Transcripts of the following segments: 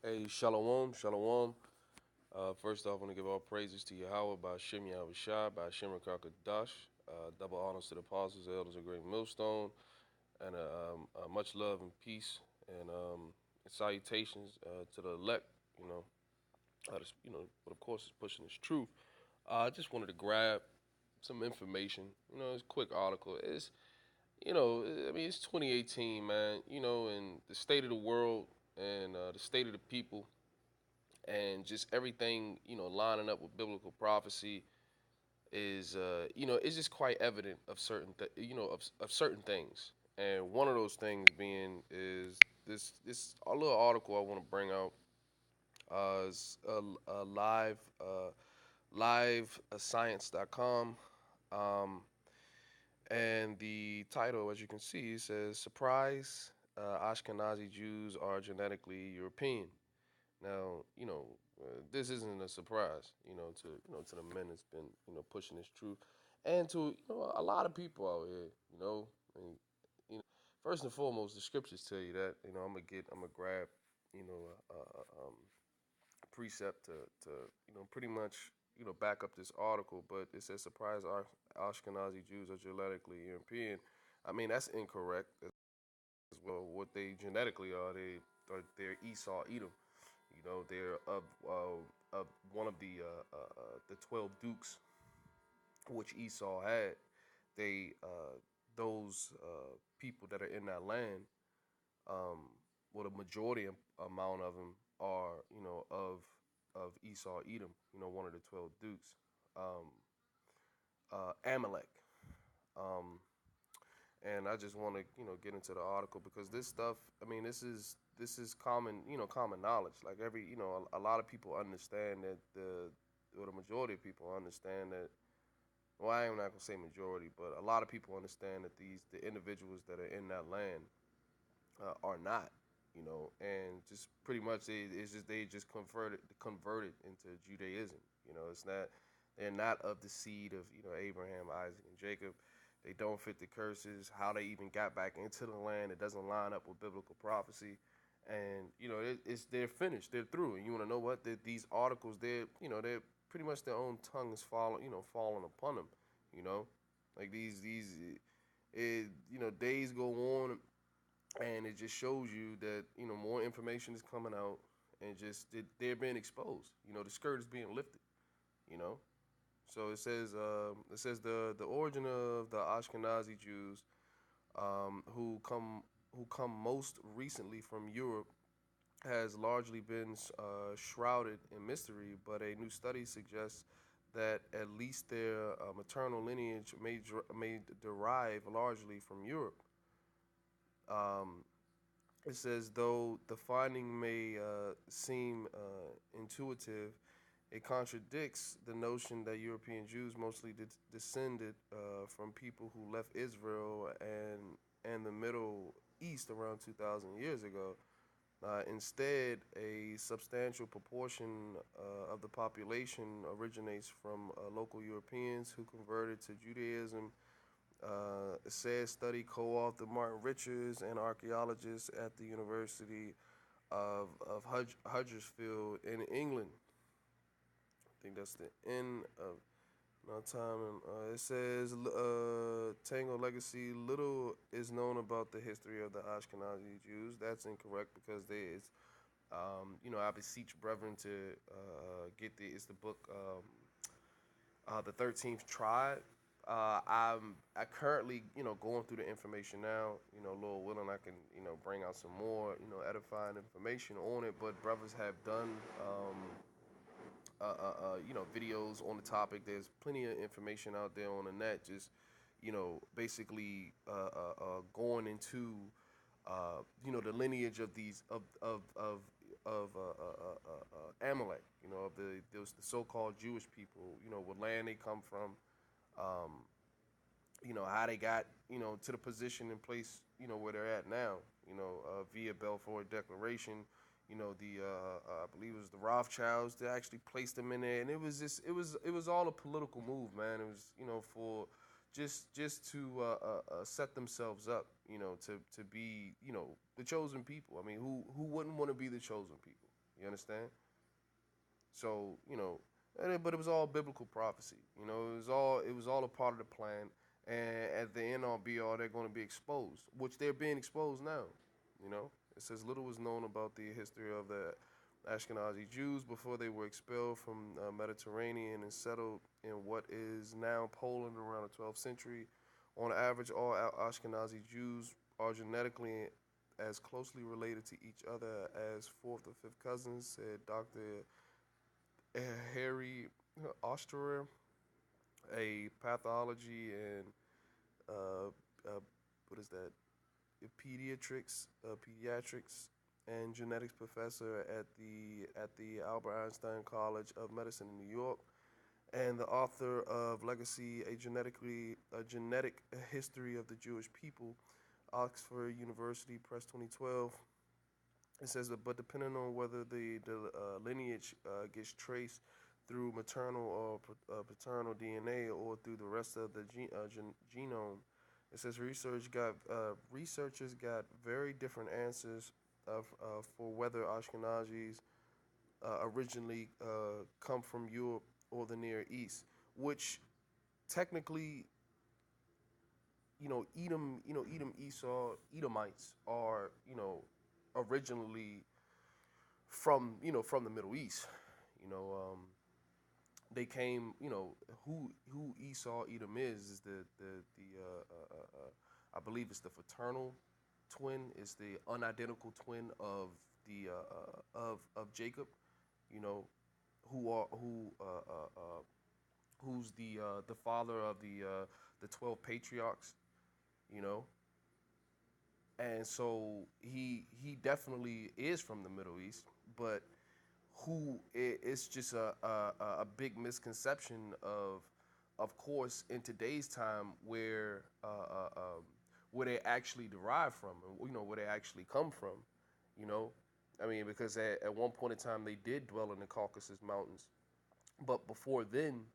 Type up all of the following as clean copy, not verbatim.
Hey, shalom, shalom. First off, I want to give all praises to Yahweh by Shem Yahweh Shai, by Shem Rakakadash. Double honors to the apostles, the elders, a great millstone, and much love and peace and salutations to the elect. You know, but of course, it's pushing this truth. I just wanted to grab some information. It's a quick article. It's 2018, man. And the state of the world and the state of the people and just everything lining up with biblical prophecy is it's just quite evident of of certain things, and one of those things being is this a little article I want to bring out is a live science.com, um and the title, as you can see, says surprise, Ashkenazi Jews are genetically European. Now, this isn't a surprise, to the men that's been, pushing this truth, and to, a lot of people out here, and, you know, first and foremost, the scriptures tell you that, I'm gonna grab, a precept to, pretty much, back up this article, but it says surprise, Ashkenazi Jews are genetically European. I mean, that's incorrect as well. What they genetically are, they're Esau, Edom. They're of one of the 12 dukes which Esau had. They those people that are in that land, um, well, the majority amount of them are of Esau, Edom. One of the 12 dukes, um, Amalek. Um, and I just want to get into the article because this stuff. I mean, this is common common knowledge. Like every a lot of people understand that the majority of people understand that. Well, I am not gonna say majority, but a lot of people understand that the individuals that are in that land are not. And just pretty much they just converted into Judaism. It's not they're not of the seed of Abraham, Isaac, and Jacob. They don't fit the curses. How they even got back into the land, it doesn't line up with biblical prophecy. And they're finished. They're through. And you want to know what? These articles, they're pretty much their own tongue is falling upon them. You know, like days go on, and it just shows you that more information is coming out, and just they're being exposed. The skirt is being lifted. You know, so it says the origin of the Ashkenazi Jews, who come most recently from Europe, has largely been shrouded in mystery, but a new study suggests that at least their maternal lineage may derive largely from Europe. Um, it says, though the finding may seem intuitive, it contradicts the notion that European Jews mostly descended from people who left Israel and the Middle East around 2,000 years ago. Instead, a substantial proportion of the population originates from local Europeans who converted to Judaism. A said study co-authored Martin Richards, an archaeologist at the University of Huddersfield in England. I think that's the end of no time. It says Tango Legacy. Little is known about the history of the Ashkenazi Jews. That's incorrect because there is, I beseech brethren to get it's the book, the 13th Tribe. I currently going through the information now. Lord willing, I can bring out some more edifying information on it. But brothers have done videos on the topic. There's plenty of information out there on the net. Just basically going into the lineage of these Amalek. Of the so-called Jewish people. What land they come from. Um, how they got to the position and place where they're at now. Via Balfour Declaration. I believe it was the Rothschilds that actually placed them in there, and it was all a political move, man. It was for just to set themselves up, to be the chosen people. I mean, who wouldn't want to be the chosen people? You understand? So but it was all biblical prophecy. It was all a part of the plan. And at the end all be all, they're going to be exposed, which they're being exposed now. It says little was known about the history of the Ashkenazi Jews before they were expelled from Mediterranean and settled in what is now Poland around the 12th century. On average, all Ashkenazi Jews are genetically as closely related to each other as fourth or fifth cousins, said Dr. Harry Osterer, a pathology and uh, uh, what is that? Pediatrics and genetics professor at the Albert Einstein College of Medicine in New York, and the author of Legacy: A Genetic History of the Jewish People, Oxford University Press 2012. It says that, but depending on whether the lineage gets traced through maternal or paternal DNA or through the rest of the genome, it says researchers got very different answers for whether Ashkenazis originally come from Europe or the Near East, which technically, Edomites are, originally from the Middle East. You know, they came. Who Esau Edom is I believe it's the fraternal twin. It's the unidentical twin of the of Jacob. You know, who are who's the father of the 12 patriarchs. You know, and so he definitely is from the Middle East, but it's just a big misconception of course, in today's time where they actually derive from, and where they actually come from. You know, I mean, because at one point in time they did dwell in the Caucasus Mountains, but before then,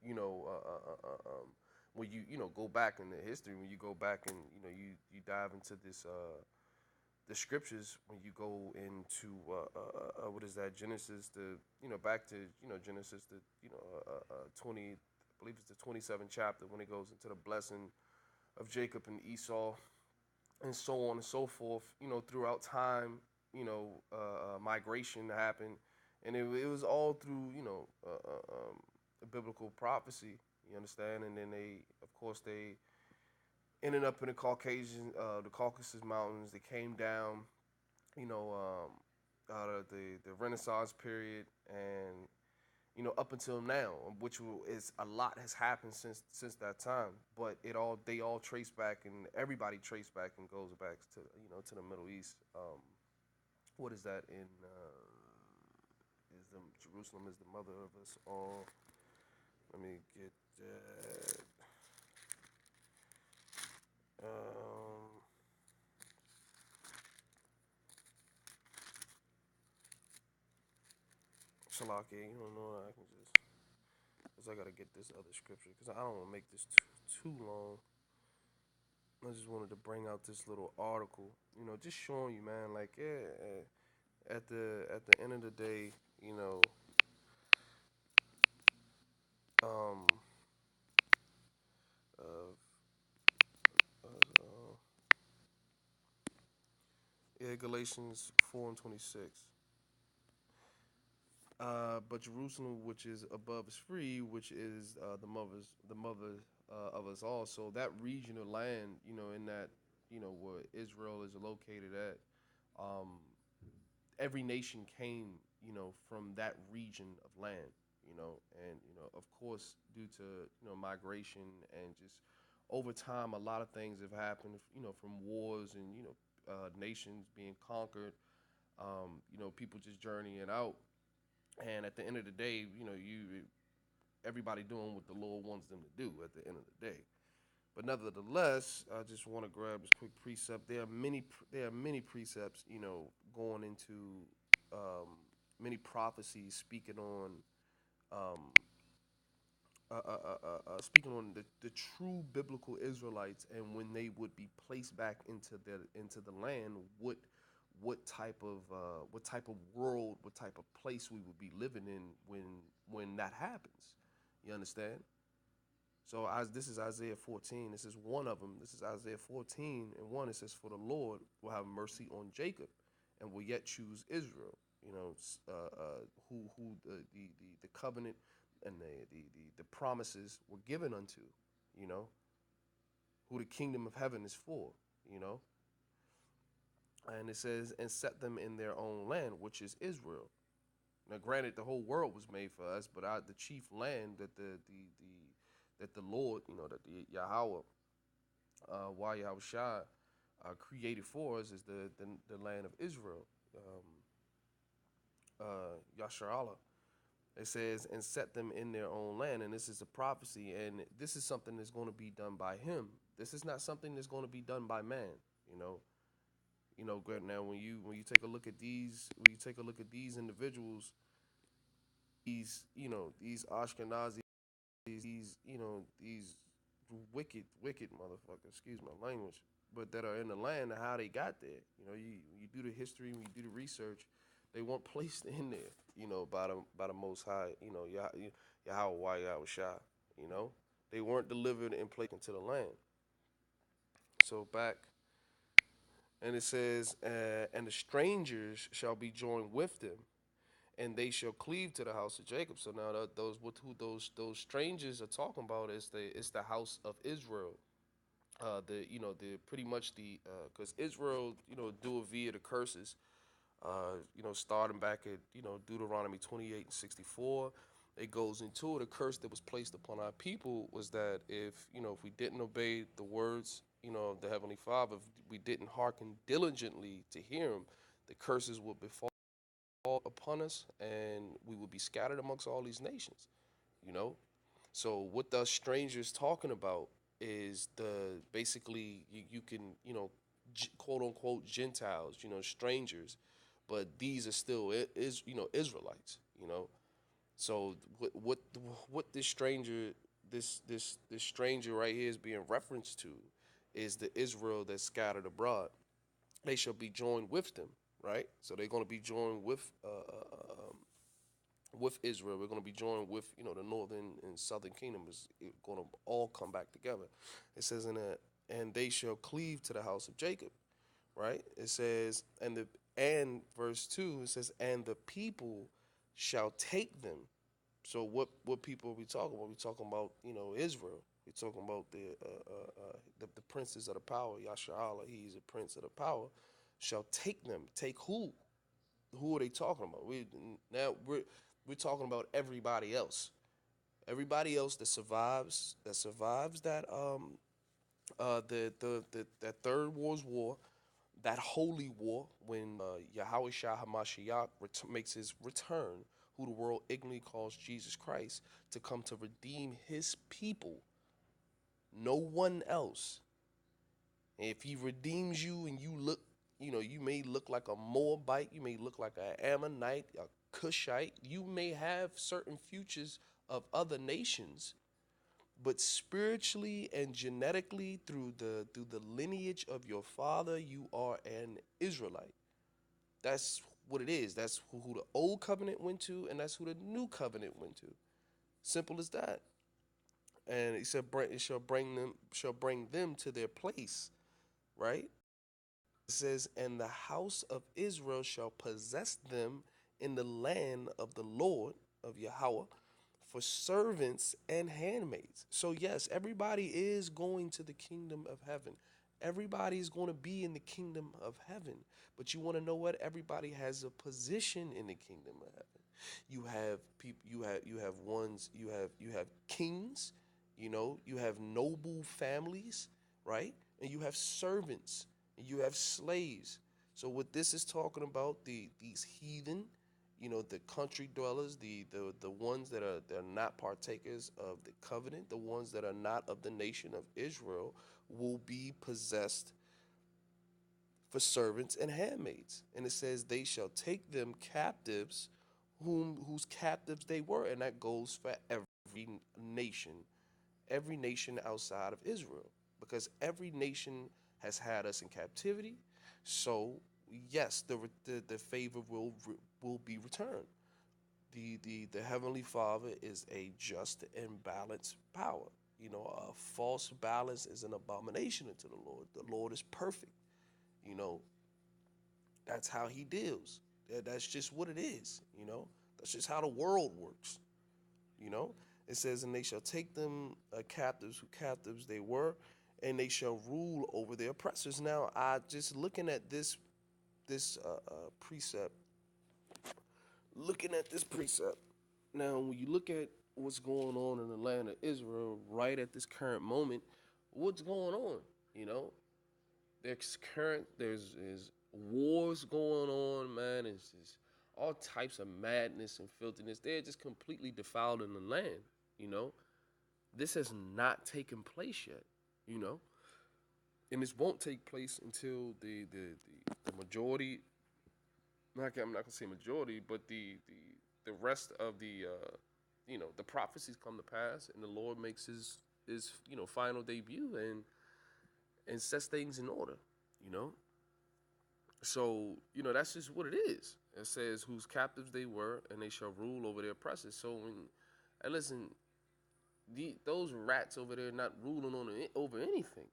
you know, when you go back in the history, when you go back and you dive into this the scriptures, when you go into what is that, Genesis, the back to Genesis, the 20, I believe it's the 27th chapter, when it goes into the blessing of Jacob and Esau, and so on and so forth. Throughout time, migration happened, and it was all through biblical prophecy. You understand? And then of course, they ended up in the Caucasus Mountains. They came down, out of the Renaissance period, and up until now, which is a lot has happened since that time. But they all trace back, and everybody trace back and goes back to the Middle East. What is that in? Is the Jerusalem is the mother of us all? Let me get that. Um, Shalaki, you don't know. I can just, cause I gotta get this other scripture, cause I don't want to make this too long. I just wanted to bring out this little article, just showing you, man, like, yeah, at the end of the day, um, uh, yeah, Galatians 4:26. But Jerusalem, which is above, is free, which is the mother of us all. So that region of land, in that, where Israel is located at, um, every nation came, from that region of land, and of course, due to migration and just over time, a lot of things have happened, from wars and nations being conquered, people just journeying out, and at the end of the day, everybody doing what the Lord wants them to do at the end of the day. But nevertheless, I just want to grab this quick precept. There are many precepts, going into many prophecies um, the true biblical Israelites, and when they would be placed back into the land, what type of world, what type of place we would be living in when that happens. You understand? So as this is Isaiah 14, this is one of them. This is Isaiah 14 and 1. It says, "For the Lord will have mercy on Jacob, and will yet choose Israel." You know, who the covenant and the promises were given unto. You know, who the kingdom of heaven is for. You know, and it says, "And set them in their own land, which is Israel." Now, granted, the whole world was made for us, but the chief land that the Lord, that the Yahweh, Yahweh Shai, created for us is the land of Israel, Yasharallah. It says, "And set them in their own land," and this is a prophecy, and this is something that's going to be done by Him. This is not something that's going to be done by man. You know, now when you take a look at these individuals, these Ashkenazi, these wicked motherfuckers, excuse my language, but that are in the land and how they got there. You do the history, when you do the research, they weren't placed in there, by the Most High, Yahweh Shai, they weren't delivered and placed into the land. So back, and it says, "And the strangers shall be joined with them, and they shall cleave to the house of Jacob." So now those strangers are talking about is the house of Israel. The pretty much the because Israel do it via the curses. Starting back at Deuteronomy 28:64, it goes into it. A curse that was placed upon our people was that if we didn't obey the words of the Heavenly Father, if we didn't hearken diligently to hear Him, the curses would befall upon us, and we would be scattered amongst all these nations. You know, so what the strangers talking about is the basically you can quote unquote Gentiles, strangers, but these are still Israelites. So what this stranger right here is being referenced to is the Israel that's scattered abroad. They shall be joined with them, right? So they're going to be joined with Israel. We're going to be joined with the northern and southern kingdom is going to all come back together. It says and they shall cleave to the house of Jacob, right? It says and verse 2, it says, "And the people shall take them." So what people are we talking about? We talking about Israel. We're talking about the princes of the power. Yasharallah, he's a prince of the power. Shall take them. Take who? Who are they talking about? We're talking about everybody else. Everybody else that survives that that third war's war, that holy war when Yahweh Shah Hamashiach makes his return, who the world ignorantly calls Jesus Christ, to come to redeem His people. No one else. If He redeems you and you may look like a Moabite, you may look like an Ammonite, a Cushite, you may have certain futures of other nations, but spiritually and genetically through the lineage of your father, you are an Israelite. That's what it is. That's who the old covenant went to, and that's who the new covenant went to. Simple as that. And He said, It shall bring them to their place, right? It says, "And the house of Israel shall possess them in the land of the Lord of Yahweh for servants and handmaids." So yes, everybody is going to the kingdom of heaven. Everybody is going to be in the kingdom of heaven. But you want to know what? Everybody has a position in the kingdom of heaven. You have people. You have kings. You have noble families, right? And you have servants, and you have slaves. So what this is talking about, these heathen, the country dwellers, the ones that are not partakers of the covenant, the ones that are not of the nation of Israel, will be possessed for servants and handmaids. And it says they shall take them captives, whose captives they were, and that goes for nation, every nation outside of Israel, because every nation has had us in captivity. So yes, the favor will be returned. The Heavenly Father is a just and balanced power. A false balance is an abomination unto the Lord. The Lord is perfect. You know, that's how He deals. That's just what it is. That's just how the world works. You know, it says, and they shall take them captives who captives they were, and they shall rule over their oppressors. Now, I just looking at this precept, looking at this precept. Now, when you look at what's going on in the land of Israel right at this current moment, what's going on? You know, there's wars going on, man. It's just all types of madness and filthiness. They're just completely defiled in the land. You know, this has not taken place yet. You know, and this won't take place until the majority. I'm not gonna say majority, but the rest of the prophecies come to pass, and the Lord makes his final debut and sets things in order. You know, so that's just what it is. It says, "Whose captives they were, and they shall rule over their oppressors." So and listen, those rats over there not ruling over anything.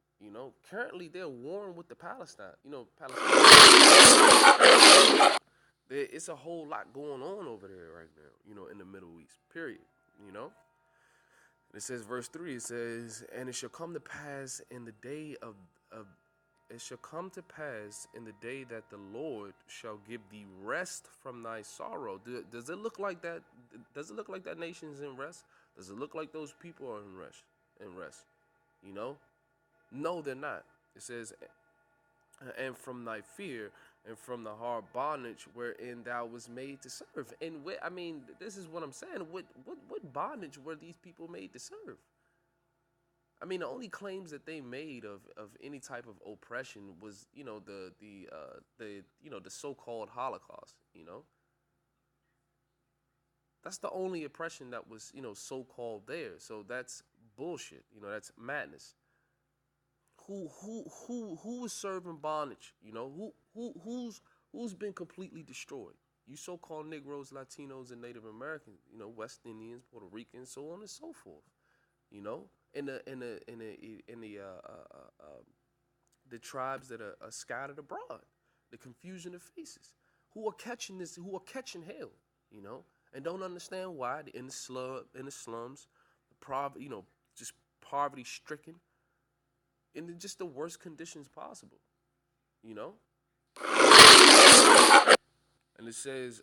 Currently they're warring with the Palestine. Palestine. It's a whole lot going on over there right now. In the Middle East. Period. You know. It says, verse 3, it says, and it shall come to pass in the day of it shall come to pass in the day that the Lord shall give thee rest from thy sorrow. Does it look like that? Does it look like that nation's in rest? Does it look like those people are in rest? You know? No, they're not. It says, and from thy fear and from the hard bondage wherein thou was made to serve. And this is what I'm saying. What bondage were these people made to serve? The only claims that they made of any type of oppression was, the so-called Holocaust. That's the only oppression that was, so-called there. So that's bullshit. That's madness. Who is serving bondage? Who's been completely destroyed? You so-called Negroes, Latinos, and Native Americans. West Indians, Puerto Ricans, so on and so forth. In the tribes that are scattered abroad, the confusion of faces, who are catching hell, and don't understand why. In the slums, just poverty stricken, in just the worst conditions possible, you know. And it says,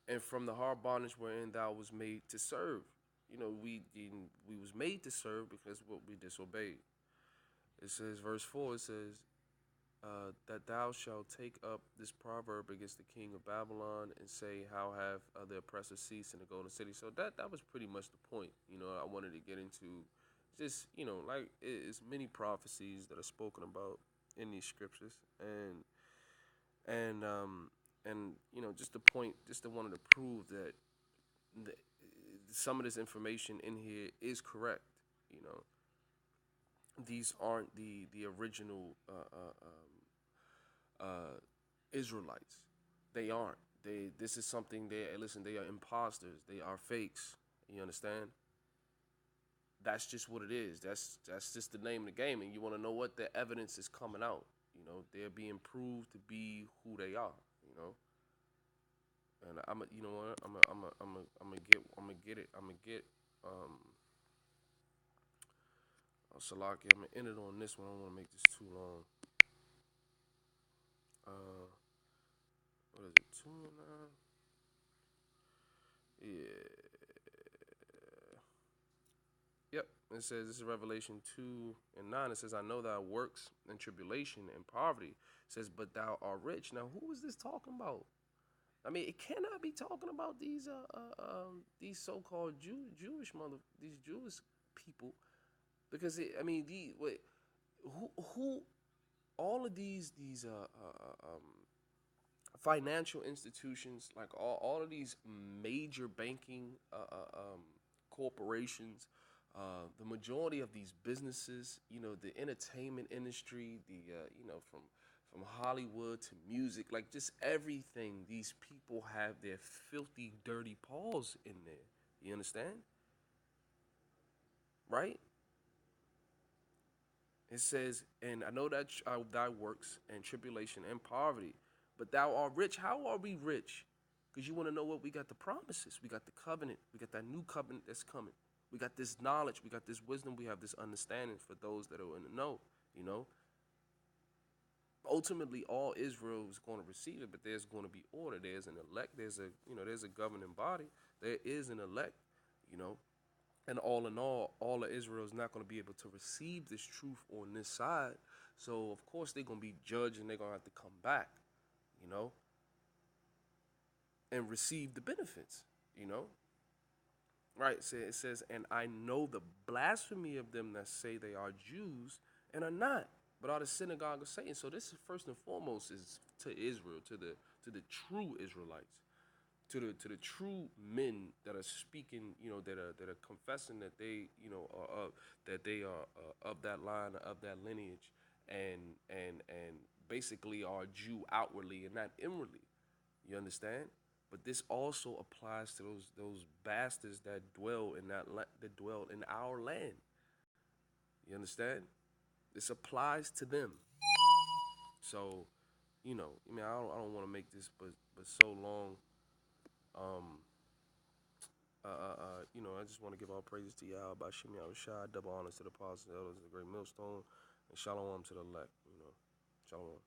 and from the hard bondage wherein thou was made to serve. We was made to serve because what we disobeyed. It says, verse 4, it says, that thou shalt take up this proverb against the king of Babylon and say, how have the oppressor ceased in the golden city? So that was pretty much the point. I wanted to get into just, like it's many prophecies that are spoken about in these scriptures. And just the point, just wanted to prove that some of this information in here is correct. These aren't the original Israelites. They aren't. This is something they are imposters. They are fakes. You understand? That's just what it is. That's just the name of the game. And you want to know what? The evidence is coming out. They're being proved to be who they are. And I'm gonna get it. Salaki, I'm gonna end it on this one. I don't want to make this too long. What is it? 2:09. Yeah. Yep. It says, this is Revelation 2:9. It says, I know thy works and tribulation and poverty. It says, but thou art rich. Now, who is this talking about? It cannot be talking about these so-called Jewish these Jewish people, because who all of these financial institutions, like all of these major banking corporations, the majority of these businesses, the entertainment industry, from from Hollywood to music, like just everything. These people have their filthy, dirty paws in there. You understand? Right? It says, and I know that thy works and tribulation and poverty, but thou art rich. How are we rich? Because you want to know what? We got the promises. We got the covenant. We got that new covenant that's coming. We got this knowledge. We got this wisdom. We have this understanding for those that are in the know, you know. Ultimately, all Israel is going to receive it, but there's going to be order. There's an elect. There's a governing body. There is an elect, you know. And all in all of Israel is not going to be able to receive this truth on this side. So, of course, they're going to be judged and they're going to have to come back, you know, and receive the benefits, you know. Right, so it says, and I know the blasphemy of them that say they are Jews and are not, but are the synagogue of Satan. So this is first and foremost is to Israel, to the true Israelites, to the true men that are speaking, that are confessing that they, are of that line, of that lineage, and basically are Jew outwardly and not inwardly. You understand? But this also applies to those bastards that dwell in that dwell in our land. You understand? This applies to them. So, I don't want to make this but so long. Um, I just want to give all praises to Yahweh by Shemi Shai, double honors to the apostles, elders, the great millstone, and shalom to the elect. Shalom.